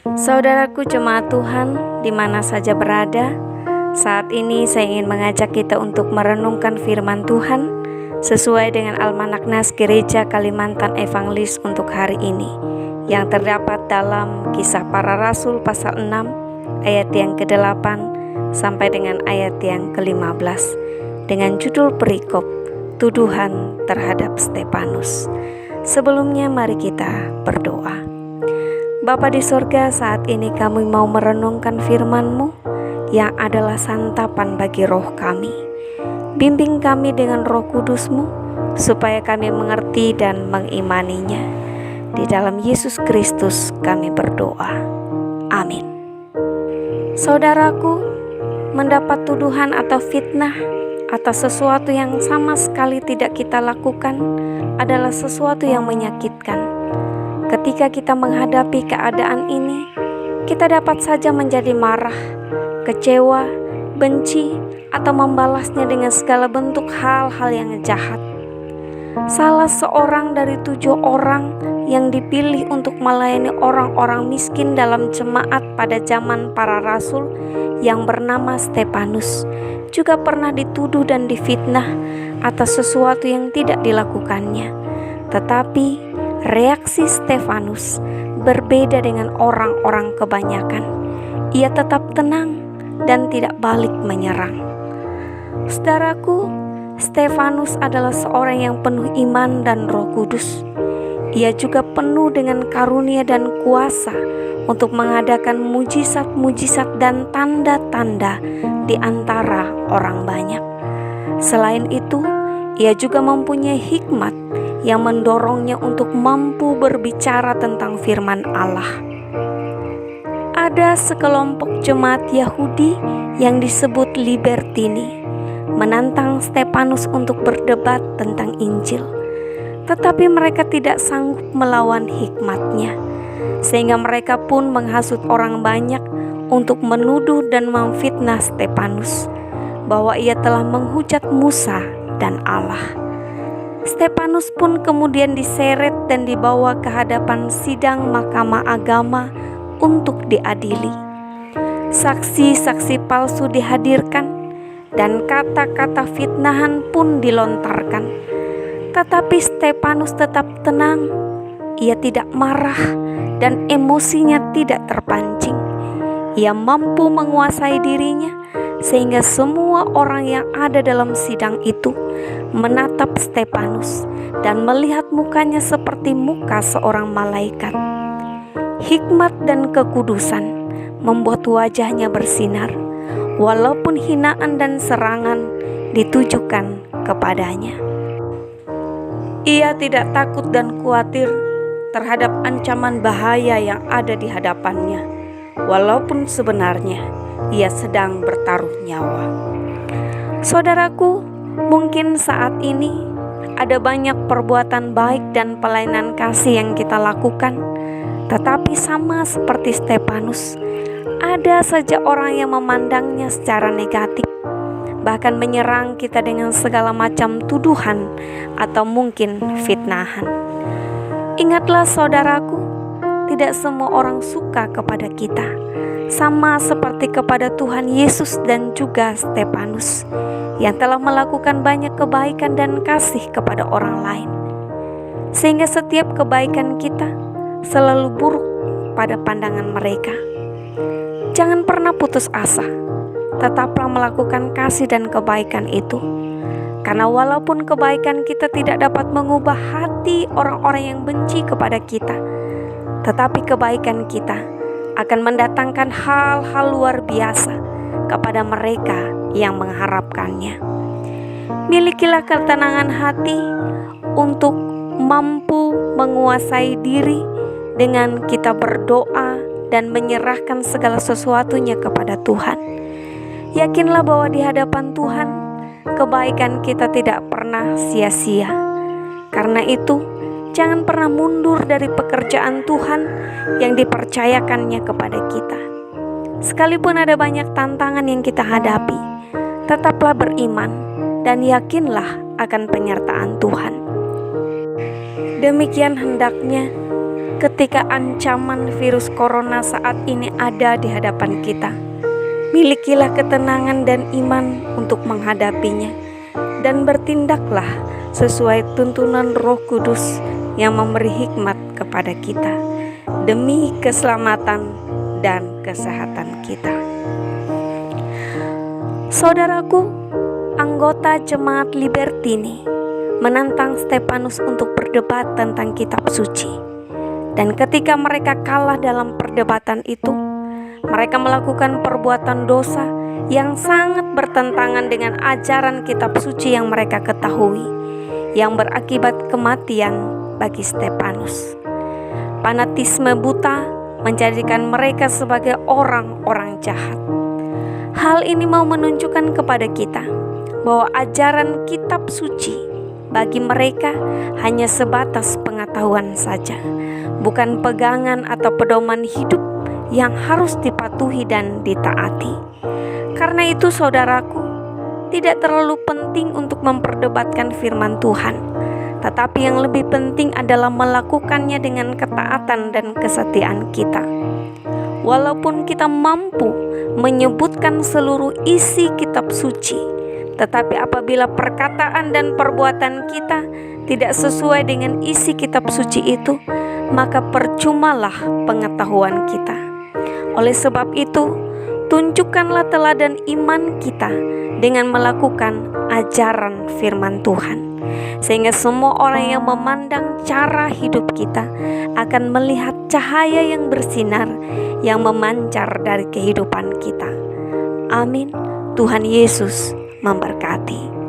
Saudaraku jemaat Tuhan, di mana saja berada, saat ini saya ingin mengajak kita untuk merenungkan firman Tuhan sesuai dengan Almanak Nas Gereja Kalimantan Evangelis untuk hari ini, yang terdapat dalam Kisah Para Rasul pasal 6 ayat yang ke-8 sampai dengan ayat yang ke-15 dengan judul perikop Tuduhan terhadap Stefanus. Sebelumnya mari kita berdoa. Bapa di sorga, saat ini kami mau merenungkan firman-Mu yang adalah santapan bagi roh kami. Bimbing kami dengan Roh Kudus-Mu supaya kami mengerti dan mengimaninya. Di dalam Yesus Kristus kami berdoa. Amin. Saudaraku, mendapat tuduhan atau fitnah atas sesuatu yang sama sekali tidak kita lakukan adalah sesuatu yang menyakitkan. Ketika kita menghadapi keadaan ini, kita dapat saja menjadi marah, kecewa, benci, atau membalasnya dengan segala bentuk hal-hal yang jahat. Salah seorang dari 7 orang yang dipilih untuk melayani orang-orang miskin dalam jemaat pada zaman para rasul yang bernama Stefanus juga pernah dituduh dan difitnah atas sesuatu yang tidak dilakukannya. Tetapi reaksi Stefanus berbeda dengan orang-orang kebanyakan. Ia tetap tenang dan tidak balik menyerang. Saudaraku, Stefanus adalah seorang yang penuh iman dan Roh Kudus. Ia juga penuh dengan karunia dan kuasa untuk mengadakan mujizat-mujizat dan tanda-tanda di antara orang banyak. Selain itu, ia juga mempunyai hikmat yang mendorongnya untuk mampu berbicara tentang firman Allah. Ada sekelompok jemaat Yahudi yang disebut Libertini menantang Stefanus untuk berdebat tentang Injil, tetapi mereka tidak sanggup melawan hikmatnya, sehingga mereka pun menghasut orang banyak untuk menuduh dan memfitnah Stefanus bahwa ia telah menghujat Musa dan Allah. Stefanus pun kemudian diseret dan dibawa ke hadapan sidang Mahkamah Agama untuk diadili. Saksi-saksi palsu dihadirkan dan kata-kata fitnahan pun dilontarkan. Tetapi Stefanus tetap tenang. Ia tidak marah dan emosinya tidak terpancing. Ia mampu menguasai dirinya sehingga semua orang yang ada dalam sidang itu menatap Stefanus dan melihat mukanya seperti muka seorang malaikat. Hikmat dan kekudusan membuat wajahnya bersinar, walaupun hinaan dan serangan ditujukan kepadanya. Ia tidak takut dan khawatir terhadap ancaman bahaya yang ada di hadapannya, walaupun sebenarnya ia sedang bertaruh nyawa. Saudaraku, mungkin saat ini ada banyak perbuatan baik dan pelayanan kasih yang kita lakukan, tetapi sama seperti Stefanus, ada saja orang yang memandangnya secara negatif, bahkan menyerang kita dengan segala macam tuduhan atau mungkin fitnahan. Ingatlah saudaraku, tidak semua orang suka kepada kita, sama seperti kepada Tuhan Yesus dan juga Stefanus yang telah melakukan banyak kebaikan dan kasih kepada orang lain, sehingga setiap kebaikan kita selalu buruk pada pandangan mereka. Jangan pernah putus asa, tetaplah melakukan kasih dan kebaikan itu, karena walaupun kebaikan kita tidak dapat mengubah hati orang-orang yang benci kepada kita, tetapi kebaikan kita akan mendatangkan hal-hal luar biasa kepada mereka yang mengharapkannya. Milikilah ketenangan hati untuk mampu menguasai diri dengan kita berdoa dan menyerahkan segala sesuatunya kepada Tuhan. Yakinlah bahwa di hadapan Tuhan, kebaikan kita tidak pernah sia-sia. Karena itu, jangan pernah mundur dari pekerjaan Tuhan yang dipercayakannya kepada kita. Sekalipun ada banyak tantangan yang kita hadapi, tetaplah beriman dan yakinlah akan penyertaan Tuhan. Demikian hendaknya ketika ancaman virus corona saat ini ada di hadapan kita, milikilah ketenangan dan iman untuk menghadapinya, dan bertindaklah sesuai tuntunan Roh Kudus yang memberi hikmat kepada kita demi keselamatan dan kesehatan kita. Saudaraku, anggota jemaat Libertini menantang Stefanus untuk berdebat tentang kitab suci. Dan ketika mereka kalah dalam perdebatan itu, mereka melakukan perbuatan dosa yang sangat bertentangan dengan ajaran kitab suci yang mereka ketahui, yang berakibat kematian bagi Stefanus. Fanatisme buta menjadikan mereka sebagai orang-orang jahat. Hal ini mau menunjukkan kepada kita bahwa ajaran kitab suci bagi mereka hanya sebatas pengetahuan saja, bukan pegangan atau pedoman hidup yang harus dipatuhi dan ditaati. Karena itu saudaraku, tidak terlalu penting untuk memperdebatkan firman Tuhan, tetapi yang lebih penting adalah melakukannya dengan ketaatan dan kesetiaan kita. Walaupun kita mampu menyebutkan seluruh isi kitab suci, tetapi apabila perkataan dan perbuatan kita tidak sesuai dengan isi kitab suci itu, maka percumalah pengetahuan kita. Oleh sebab itu, tunjukkanlah teladan iman kita dengan melakukan ajaran firman Tuhan, sehingga semua orang yang memandang cara hidup kita akan melihat cahaya yang bersinar yang memancar dari kehidupan kita. Amin. Tuhan Yesus memberkati.